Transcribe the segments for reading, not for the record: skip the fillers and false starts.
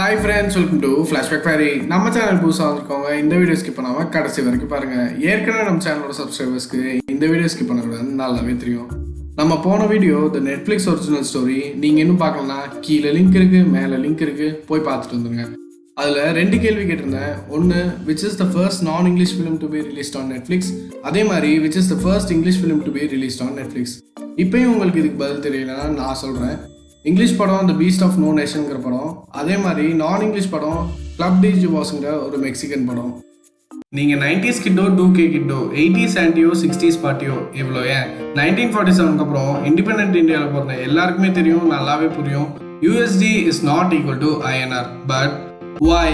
Hi friends, welcome to Flashback. நம்ம channel புதுசாக வந்திருக்கோங்க. இந்த வீடியோ ஸ்கிப் பண்ணாமல் கடைசி வரைக்கும் பாருங்கள். ஏற்கனவே நம்ம சேனலோட சப்ஸ்கிரைபர்ஸ்க்கு இந்த வீடியோ ஸ்கிப் பண்ணக்கூடாதுன்னு நல்லாவே தெரியும். நம்ம போன வீடியோ த நெட்ஃப்ளிக்ஸ் ஒரிஜினல் ஸ்டோரி நீங்கள் இன்னும் பார்க்கலன்னா கீழே லிங்க் இருக்குது, மேலே லிங்க் இருக்குது, போய் பார்த்துட்டு வந்துருங்க. அதில் 2 கேள்வி கேட்டிருந்தேன். ஒன்று, விச் இஸ் த ஃபர்ஸ்ட் நான் English film to be released on Netflix. அதே மாதிரி which is the first English film to be released on Netflix. இப்போயும் உங்களுக்கு இதுக்கு பதில் தெரியலன்னா நான் சொல்கிறேன். இங்கிலீஷ் படம் த பீஸ்ட் ஆஃப் நோ நேஷனுங்கிற படம், அதே மாதிரி நான் இங்கிலீஷ் படம் கிளப் டி ஜுபாஸுங்கிற ஒரு மெக்சிகன் படம். நீங்கள் 90s கிட்டோ 2K கிட்டோ 80s ஆன்டியோ 60s பார்ட்டியோ இவ்வளோ ஏன் 1947 அப்புறம் இண்டிபெண்டன்ட் இந்தியாவில் பிறந்த எல்லாருக்குமே தெரியும், நல்லாவே புரியும். USD is not equal to INR. But why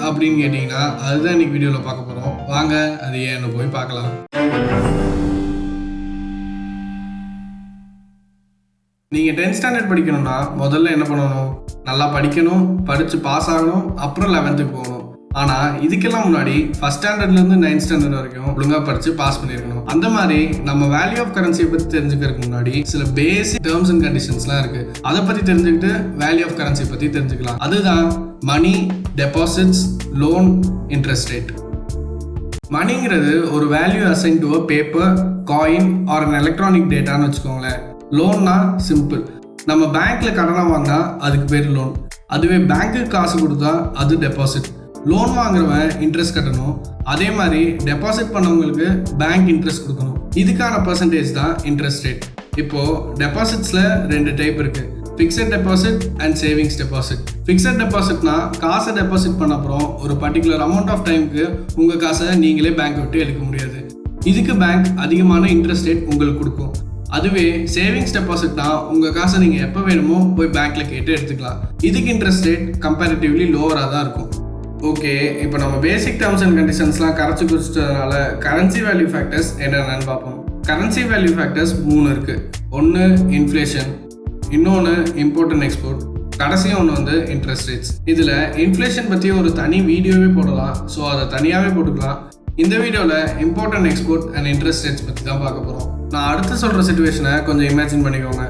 அப்படின்னு கேட்டிங்கன்னா அதுதான் இன்னைக்கு வீடியோவில் பார்க்க போகிறோம். வாங்க அது ஏன்னு போய் பார்க்கலாம். நீங்கள் 10th ஸ்டாண்டர்ட் படிக்கணும்னா முதல்ல என்ன பண்ணணும்? நல்லா படிக்கணும், படித்து பாஸ் ஆகணும், அப்புறம் 11th போகணும். ஆனால் இதுக்கெல்லாம் முன்னாடி ஃபஸ்ட் ஸ்டாண்டர்ட்லேருந்து 9th ஸ்டாண்டர்ட் வரைக்கும் ஒழுங்காக படித்து பாஸ் பண்ணியிருக்கணும். அந்த மாதிரி நம்ம வேல்யூ ஆஃப் கரன்சியை பற்றி தெரிஞ்சுக்கிறதுக்கு முன்னாடி சில பேசிக் டேர்ம்ஸ் அண்ட் கண்டிஷன்ஸ்லாம் இருக்குது. அதை பற்றி தெரிஞ்சுக்கிட்டு வேல்யூ ஆஃப் கரன்சி பற்றி தெரிஞ்சுக்கலாம். அதுதான் money, deposits, loan, interest rate. மணிங்கிறது ஒரு value assign to a paper, coin or an electronic டேட்டான்னு வச்சுக்கோங்களேன். லோன்னா சிம்பிள், நம்ம பேங்க்ல கடனை வாங்கினா அதுக்கு பேர் லோன். அதுவே பேங்க்குக்கு காசு கொடுத்தா அது டெபாசிட். லோன் வாங்குறவன் இன்ட்ரெஸ்ட் கட்டணும், அதே மாதிரி டெபாசிட் பண்ணவங்களுக்கு பேங்க் இன்ட்ரெஸ்ட் கொடுக்கணும். இதுக்கான பர்சன்டேஜ் தான் இன்ட்ரெஸ்ட் ரேட். இப்போ டெபாசிட்ஸ்ல 2 டைப் இருக்கு, fixed deposit and savings deposit. Fixed டெபாசிட்னா காசை டெபாசிட் பண்ண அப்புறம் ஒரு பர்டிகுலர் அமௌண்ட் ஆஃப் டைமுக்கு உங்க காசை நீங்களே பேங்க் விட்டு எடுக்க முடியாது. இதுக்கு பேங்க் அதிகமான இன்ட்ரெஸ்ட் ரேட் உங்களுக்கு கொடுக்கும். அதுவே சேவிங்ஸ் டெபாசிட்னா உங்கள் காசை நீங்கள் எப்போ வேணுமோ போய் பேங்க்ல கேட்டு எடுத்துக்கலாம். இதுக்கு இன்ட்ரெஸ்ட் ரேட் கம்பேரிட்டிவ்லி லோவராக தான் இருக்கும். ஓகே, இப்போ நம்ம பேசிக் டேர்ம்ஸ் அண்ட் கண்டிஷன்ஸ்லாம் கரைச்சி குடிச்சிட்டதுனால கரன்சி வேல்யூ ஃபேக்டர்ஸ் என்னென்னு பார்ப்போம். கரன்சி வேல்யூ ஃபேக்டர்ஸ் 3 இருக்குது. ஒன்று இன்ஃப்ளேஷன், இன்னொன்று இம்போர்ட் அண்ட் எக்ஸ்போர்ட், கடைசியாக ஒன்று வந்து இன்ட்ரெஸ்ட் ரேட்ஸ். இதில் இன்ஃப்ளேஷன் பற்றி ஒரு தனி வீடியோவே போடலாம், ஸோ அதை தனியாகவே போட்டுக்கலாம். இந்த வீடியோவில் import and export and interest rates பற்றி தான் பார்க்க போகிறோம். நான் அடுத்து சொல்கிற சிச்சுவேஷனை கொஞ்சம் இமேஜின் பண்ணிக்கோங்க.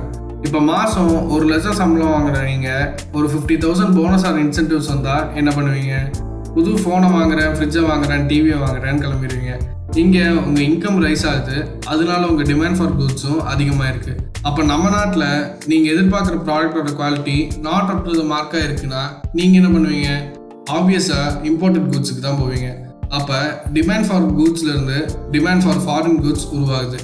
இப்போ மாதம் 1 லட்சம் சம்பளம் வாங்குற நீங்கள் ஒரு 50,000 போனஸ் ஆர் இன்சென்டிவ்ஸ் வந்தால் என்ன பண்ணுவீங்க? புது ஃபோனை வாங்குறேன், ஃப்ரிட்ஜை வாங்குறேன், டிவியை வாங்குறேன்னு கிளம்பிடுவீங்க. இங்கே உங்கள் இன்கம் ரைஸ் ஆகுது, அதனால உங்கள் டிமாண்ட் ஃபார் குட்ஸும் அதிகமாக இருக்குது. அப்போ நம்ம நாட்டில் நீங்கள் எதிர்பார்க்குற ப்ராடக்டோட quality not up to the மார்க்காக இருக்குன்னா நீங்கள் என்ன பண்ணுவீங்க? ஆப்வியஸாக இம்போர்ட்டட் குட்ஸுக்கு தான் போவீங்க. அப்போ டிமாண்ட் ஃபார் குட்ஸ்லேருந்து டிமாண்ட் ஃபார் ஃபாரின் குட்ஸ் உருவாகுது.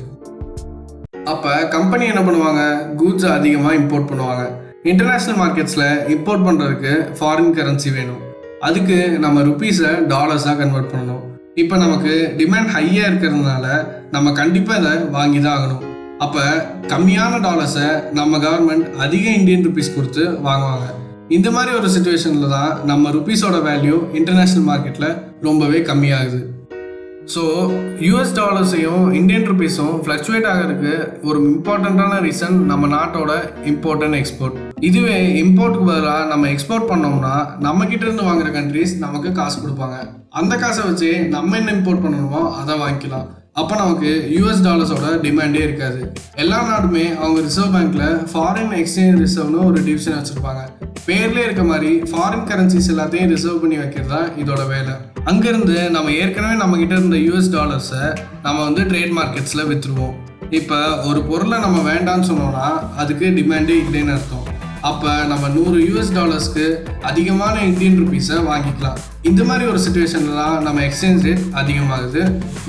அப்போ கம்பெனி என்ன பண்ணுவாங்க? குட்ஸை அதிகமாக இம்போர்ட் பண்ணுவாங்க. இன்டர்நேஷ்னல் மார்க்கெட்ஸில் இம்போர்ட் பண்ணுறதுக்கு ஃபாரின் கரன்சி வேணும். அதுக்கு நம்ம ருப்பீஸை டாலர்ஸாக கன்வெர்ட் பண்ணணும். இப்போ நமக்கு டிமாண்ட் ஹையாக இருக்கிறதுனால நம்ம கண்டிப்பாக இதை வாங்கி தான் ஆகணும். அப்போ கம்மியான டாலர்ஸை நம்ம கவர்மெண்ட் அதிக இந்தியன் ருப்பீஸ் கொடுத்து வாங்குவாங்க. இந்த மாதிரி ஒரு சுச்சுவேஷனில் தான் நம்ம ருப்பீஸோட வேல்யூ இன்டர்நேஷ்னல் மார்க்கெட்டில் ரொம்பவே கம்மியாகுது. ஸோ US டாலர்ஸையும் இந்தியன் ருப்பீஸும் ஃப்ளக்சுவேட் ஆகிறதுக்கு ஒரு இம்பார்ட்டண்ட்டான ரீசன் நம்ம நாட்டோட இம்போர்ட் அண்ட் எக்ஸ்போர்ட். இதுவே இம்போர்ட்டுக்கு பதிலாக நம்ம எக்ஸ்போர்ட் பண்ணோம்னா நம்ம கிட்ட இருந்து வாங்குற கண்ட்ரிஸ் நமக்கு காசு கொடுப்பாங்க. அந்த காசை வச்சு நம்ம என்ன இம்போர்ட் பண்ணணுமோ அதை வாங்கிக்கலாம். அப்போ நமக்கு US டாலர்ஸோட டிமாண்டே இருக்காது. எல்லா நாடுமே அவங்க ரிசர்வ் பேங்க்ல ஃபாரின் எக்ஸ்சேஞ்ச் ரிசர்வ்னு ஒரு டிவிஷன் வச்சுருப்பாங்க. பேர்லேயே இருக்க மாதிரி ஃபாரின் கரன்சிஸ் எல்லாத்தையும் ரிசர்வ் பண்ணி வைக்கிறது தான் இதோட வேலை. அங்கேருந்து நம்ம ஏற்கனவே நம்மக்கிட்ட இருந்த US டாலர்ஸை நம்ம வந்து ட்ரேட் மார்க்கெட்ஸில் விற்றுருவோம். இப்போ ஒரு பொருளை நம்ம வேண்டாம்னு சொன்னோம்னா அதுக்கு டிமாண்டே இல்லைன்னு அர்த்தம். அப்போ நம்ம 100 US டாலர்ஸ்க்கு அதிகமான இந்தியன் ருப்பீஸை வாங்கிக்கலாம். இந்த மாதிரி ஒரு சுச்சுவேஷனில் தான் நம்ம எக்ஸ்சேஞ்ச் ரேட் அதிகமாகுது,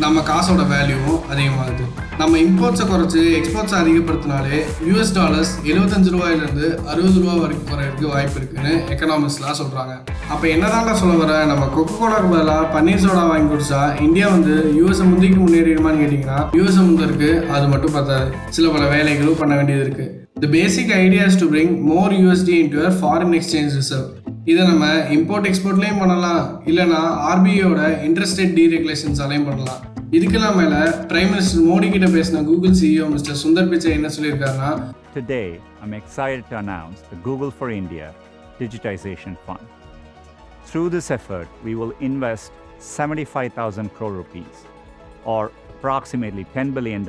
நம்ம காசோட வேல்யூவும் அதிகமாகுது. நம்ம இம்போர்ட்ஸை குறைச்சி எக்ஸ்போர்ட்ஸை அதிகப்படுத்தினாலே US டாலர்ஸ் 75 ரூபாயிலேருந்து 60 ரூபா வரைக்கும் குறையிறதுக்கு வாய்ப்பு இருக்குன்னு எக்கனாமிக்ஸ்லாம் சொல்கிறாங்க. அப்போ என்னதான் சொல்ல வர, நம்ம கொக்கோகோலாக்கு பதிலாக பன்னீர் சோடா வாங்கி குடிச்சா இந்தியா வந்து US முந்திக்கு முன்னேறிடுமான்னு கேட்டிங்கன்னா US முந்திருக்கு அது மட்டும் பார்த்தாது, சில பல வேலைகளும் பண்ண வேண்டியது இருக்குது. The basic idea is to bring more USD into a foreign exchange reserve. இதை நம்ம இம்போர்ட் எக்ஸ்போர்ட்லேயும் பண்ணலாம், இல்லைனா RBIயோட இன்ட்ரெஸ்ட் ரேட் டீரெகுலேஷன்ஸாலையும் பண்ணலாம். இதுக்கெல்லாம் மேலே பிரைம் மினிஸ்டர் மோடி கிட்ட பேசின Google CEO mister Sundar Pichai என்ன சொல்லியிருக்காருன்னா, Today, I'm excited to announce the Google for India Digitization Fund. Through this effort, we will invest 75,000 crore rupees or approximately $10 billion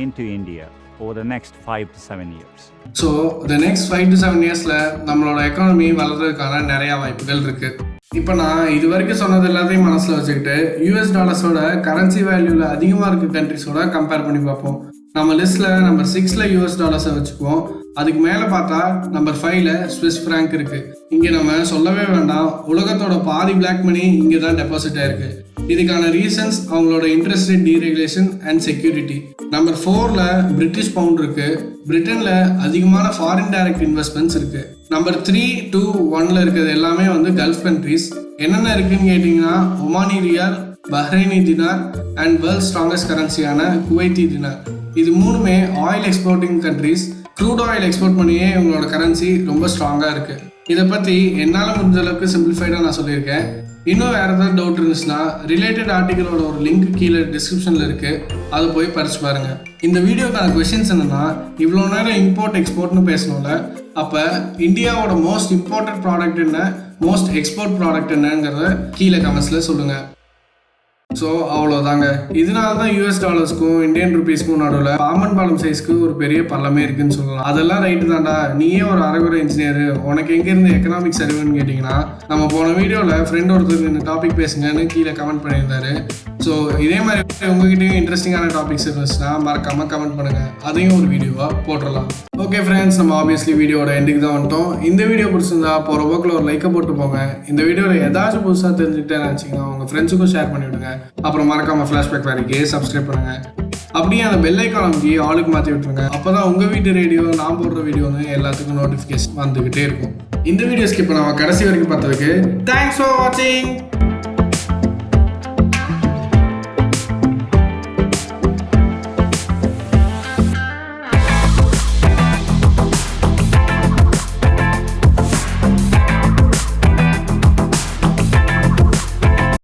into India over the next 5 to 7 years. So the next 5 to 7 இயர்ஸில் நம்மளோட economy வளர்றதுக்கான நிறையா வாய்ப்புகள் இருக்குது. இப்போ நான் இது வரைக்கும் சொன்னது எல்லாத்தையும் மனசில் வச்சுக்கிட்டு யூஎஸ் டாலர்ஸோட கரன்சி வேல்யூவில் அதிகமாக இருக்க கண்ட்ரிஸோட கம்பேர் பண்ணி பார்ப்போம். நம்ம லிஸ்ட்டில் நம்பர் 6ல் யூஎஸ் டாலர்ஸை வச்சுக்குவோம். அதுக்கு மேலே பார்த்தா நம்பர் 5ல் ஸ்விஸ் ஃப்ராங்க் இருக்குது. இங்கே நம்ம சொல்லவே வேண்டாம், உலகத்தோட பாதி பிளாக் மணி இங்கே தான் டெபாசிட் ஆயிருக்கு. இதுக்கான ரீசன்ஸ் அவங்களோட interest rate deregulation and security. Number 4ல் பிரிட்டிஷ் பவுண்ட் இருக்கு. பிரிட்டனில் அதிகமான ஃபாரின் டைரக்ட் இன்வெஸ்ட்மெண்ட்ஸ் இருக்கு. நம்பர் 3, 2, 1ல் இருக்கிறது எல்லாமே வந்து கல்ஃப் கண்ட்ரீஸ். என்னென்ன இருக்குன்னு கேட்டிங்கன்னா Omani rial, Bahraini dinar and world strongest கரன்சியான குவைத்தி தினார். இது மூணுமே oil exporting countries. Crude oil export பண்ணியே இவங்களோட கரன்சி ரொம்ப ஸ்ட்ராங்காக இருக்குது. இதை பற்றி என்னால் முடிஞ்ச அளவுக்கு சிம்பிளிஃபைடாக நான் சொல்லியிருக்கேன். இன்னும் வேறு ஏதாவது டவுட் இருந்துச்சுன்னா ரிலேட்டட் ஆர்டிகளோட ஒரு லிங்க் கீழே டிஸ்கிரிப்ஷனில் இருக்குது, அதை போய் படிச்சு பாருங்கள். இந்த வீடியோக்கான கொஷின்ஸ் என்னென்னா, இவ்வளோ நேரம் இம்போர்ட் எக்ஸ்போர்ட்னு பேசணும்ல, அப்போ இந்தியாவோட மோஸ்ட் இம்பார்ட்டன்ட் ப்ராடக்ட் என்ன, மோஸ்ட் எக்ஸ்போர்ட் ப்ராடக்ட் என்னங்கிறத கீழே கமெண்ட்ஸில் சொல்லுங்கள். ஸோ அவ்வளோதாங்க. இதனால தான் யூஎஸ் டாலர்ஸ்க்கும் இந்தியன் ருபீஸ்க்கும் நடுவில் பாம்பன் பாலம் சைஸ்க்கு ஒரு பெரிய பள்ளமே இருக்குன்னு சொல்லலாம். அதெல்லாம் ரைட்டு தான்டா, நீயே ஒரு அரைகுறை இன்ஜினியர், உனக்கு எங்கேருந்து எக்கனாமிக்ஸ் அறிவுன்னு கேட்டிங்கன்னா, நம்ம போன வீடியோவில் ஃப்ரெண்ட் ஒருத்தர் இந்த டாபிக் பேசுங்கன்னு கீழே கமெண்ட் பண்ணியிருந்தாரு. ஸோ இதே மாதிரி உங்ககிட்டயும் இன்ட்ரெஸ்டிங்கான டாபிக்ஸ் இருந்துச்சுன்னா மறக்காமல் கமெண்ட் பண்ணுங்கள், அதையும் ஒரு வீடியோவாக போட்டுடலாம். ஓகே ஃப்ரெண்ட்ஸ், நம்ம ஆப்வியஸ்லி வீடியோட எண்டுக்கு தான் வந்துட்டோம். இந்த வீடியோ பிடிச்சிருந்தா போகிற போக்கில் ஒரு லைக்கை போட்டு போங்க. இந்த வீடியோவில் ஏதாச்சும் புதுசாக தெரிஞ்சுக்கிட்டே நினச்சிங்கன்னா உங்கள் ஃப்ரெண்ட்ஸுக்கும் ஷேர் பண்ணிவிடுங்க. அப்புறம் மறக்காமல் ஃப்ளாஷ்பேக் வேலைக்கு சப்ஸ்கிரைப் பண்ணுங்கள். அப்படியே அந்த பெல் ஐக்கான் அமைக்கி ஆளுக்கு மாற்றி விட்டுருங்க. அப்போ தான் உங்கள் வீட்டு ரேடியோ நான் போடுற வீடியோன்னு எல்லாத்துக்கும் நோட்டிஃபிகேஷன் வந்துக்கிட்டே இருக்கும். இந்த வீடியோ ஸ்கிப் பண்ணாமல் கடைசி வரைக்கும் பார்த்ததுக்கு தேங்க்ஸ் ஃபார் வாட்சிங்.